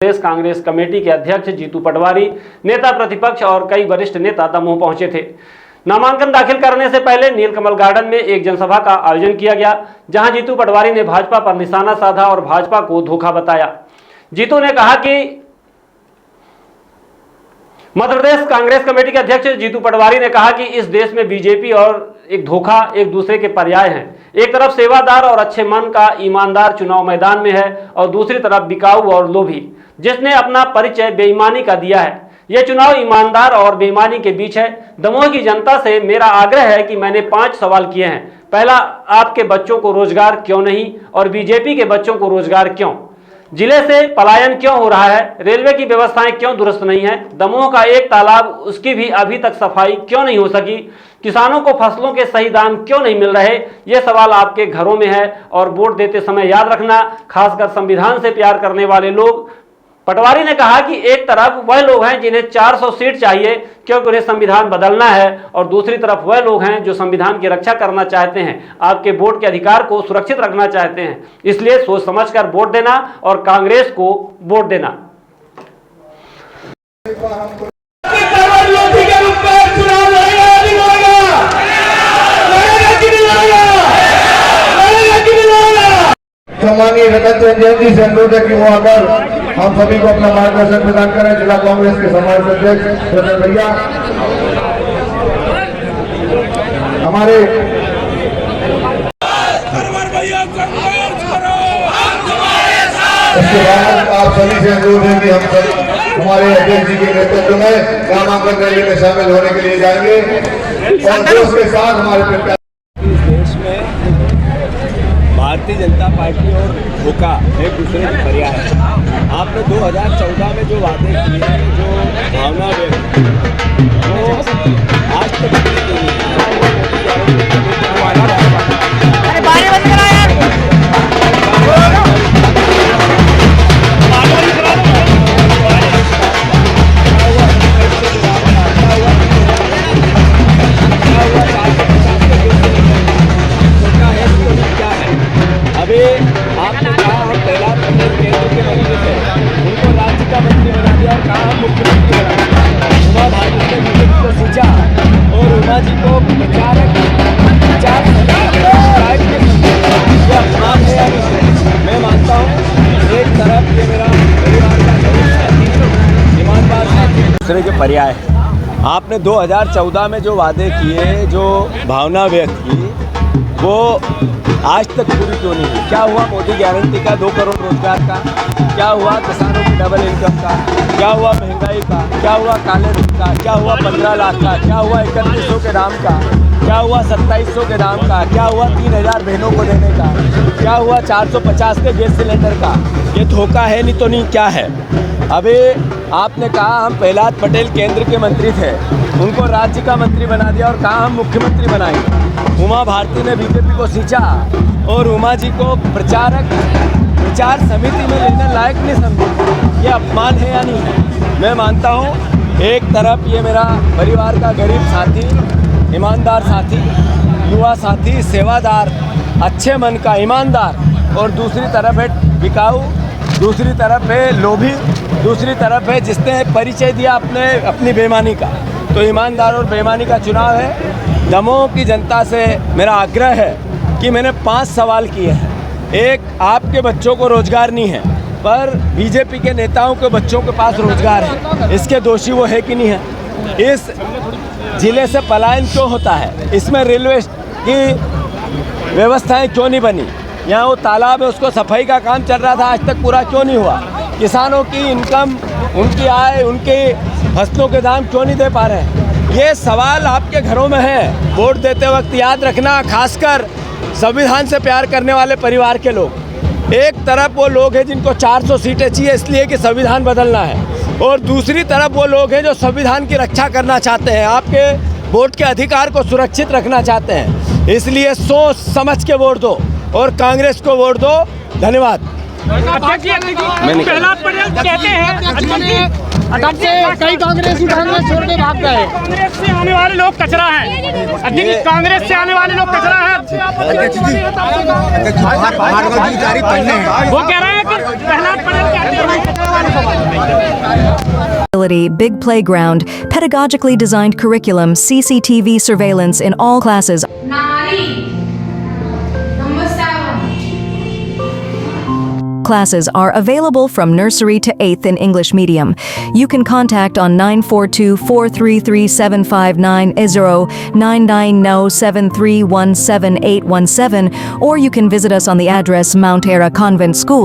प्रदेश Congress committee के अध्यक्ष जीतू पटवारी, नेता प्रतिपक्ष और कई वरिष्ठ नेता दमोह पहुंचे थे। नामांकन दाखिल करने से पहले नीलकमल गार्डन में एक जनसभा का आयोजन किया गया, जहां जीतू पटवारी ने भाजपा पर निशाना साधा और भाजपा को धोखा बताया। जीतू ने कहा कि मध्य प्रदेश कांग्रेस कमेटी के अध्यक्ष जीतू पटवारी ने कहा कि इस देश में बीजेपी और एक धोखा एक दूसरे के पर्याय हैं। एक तरफ सेवादार और अच्छे मन का ईमानदार चुनाव मैदान में है और दूसरी तरफ बिकाऊ और लोभी जिसने अपना परिचय बेईमानी का दिया है। यह चुनाव ईमानदार और बेईमानी के बीच है। दमोह की जनता से मेरा आग्रह है कि मैंने 5 सवाल किए हैं। पहला, आपके बच्चों को रोजगार क्यों नहीं और बीजेपी के बच्चों को रोजगार क्यों? जिले से पलायन क्यों हो रहा है? रेलवे की व्यवस्थाएं क्यों दुरुस्त नहीं है? दमोह का एक तालाब, उसकी भी अभी तक सफाई क्यों नहीं हो सकी? किसानों को फसलों के सही दाम क्यों नहीं मिल रहे? ये सवाल आपके घरों में है और वोट देते समय याद रखना, खासकर संविधान से प्यार करने वाले लोग। पटवारी ने कहा कि एक तरफ वह लोग हैं जिन्हें 400 सीट चाहिए क्योंकि उन्हें संविधान बदलना है और दूसरी तरफ वह लोग हैं जो संविधान की रक्षा करना चाहते हैं, आपके वोट के अधिकार को सुरक्षित रखना चाहते हैं। इसलिए सोच समझकर वोट देना और कांग्रेस को वोट देना। सम्मानीय रतन जयंती से अनुरोध है कि वो आकर हम सभी को अपना मार्गदर्शन प्रदान करें। जिला कांग्रेस के सम्मानित अध्यक्ष रतन भैया, हमारे इसके बाद आप सभी से अनुरोध है कि हम सब हमारे अध्यक्ष जी के नेतृत्व में नामांकन रैली में शामिल होने के लिए जाएंगे और जोश के साथ हमारे देश में भारतीय जनता पार्टी और धोखा एक दूसरे के पर्याय है। आपने 2014 में जो वादे किए हैं, जो भावना व्यक्त की, वो आज तक आपने कहा हम पहला पटेल केंद्र के मंत्री थे, उनको राज्य का मंत्री बना दिया और कहा हम मुख्यमंत्री बना दिया। उमा भारती ने बीजेपी को सींचा और उमा जी को अपमान है। मैं मानता हूँ एक तरफ ये मेरा परिवार का साथी, ईमानदार साथी, दूसरे के पर्याय है। आपने 2014 में जो वादे किए, जो भावना व्यक्त की, वो आज तक पूरी क्यों नहीं हुई? क्या हुआ मोदी गारंटी का 2 करोड़ रोजगार का? क्या हुआ किसानों की डबल इनकम का? क्या हुआ महंगाई का? क्या हुआ काले धन का? क्या हुआ 15 लाख का? क्या हुआ 3100 के दाम का? क्या हुआ 2700 के दाम का? क्या हुआ 3000 बहनों को देने का? क्या हुआ 450 के गैस सिलेंडर का? ये धोखा है नहीं तो नहीं क्या है? अभी आपने कहा हम प्रहलाद पटेल केंद्र के मंत्री थे, उनको राज्य का मंत्री बना दिया और कहा हम मुख्यमंत्री बनाएंगे। उमा भारती ने बीजेपी को सींचा और उमा जी को प्रचार समिति में लेने लायक नहीं समझे। ये अपमान है या नहीं है? मैं मानता हूँ एक तरफ ये मेरा परिवार का गरीब साथी, ईमानदार साथी, युवा साथी, सेवादार, अच्छे मन का ईमानदार, और दूसरी तरफ है बिकाऊ, दूसरी तरफ है लोभी, दूसरी तरफ है जिसने परिचय दिया अपनी बेईमानी का। तो ईमानदार और बेईमानी का चुनाव है। दमोह की जनता से मेरा आग्रह है कि मैंने 5 सवाल किए हैं। एक, आपके बच्चों को रोजगार नहीं है, पर बीजेपी के नेताओं के बच्चों के पास रोजगार है। इसके दोषी वो है कि नहीं है? इस जिले से पलायन क्यों होता है? इसमें रेलवे की व्यवस्थाएं क्यों नहीं बनी? यहाँ वो तालाब है, उसको सफाई का काम चल रहा था, आज तक पूरा क्यों नहीं हुआ? किसानों की इनकम, उनकी आय, उनके फसलों के दाम क्यों नहीं दे पा रहे हैं? ये सवाल आपके घरों में है। वोट देते वक्त याद रखना, खासकर संविधान से प्यार करने वाले परिवार के लोग। एक तरफ वो लोग हैं जिनको 400 सीटें चाहिए इसलिए कि संविधान बदलना है, और दूसरी तरफ वो लोग हैं जो संविधान की रक्षा करना चाहते हैं, आपके वोट के अधिकार को सुरक्षित रखना चाहते हैं। इसलिए सोच समझ के वोट दो और कांग्रेस को वोट दो। धन्यवाद। प्रहलाद पटेल कहते हैं कई कांग्रेसी कांग्रेस छोड़ के भाग गए। कांग्रेस से आने वाले लोग कचरा हैं। कांग्रेस से आने वाले लोग कचरा हैं। वो कह रहे हैं कि प्रहलाद पटेल कहते हैं big playground, pedagogically designed curriculum, CCTV surveillance in all classes. Nari. Number 7. Classes are available from nursery to 8th in English medium. You can contact on 942-433-7590, 990-7317817, or you can visit us on the address Mount Era Convent School.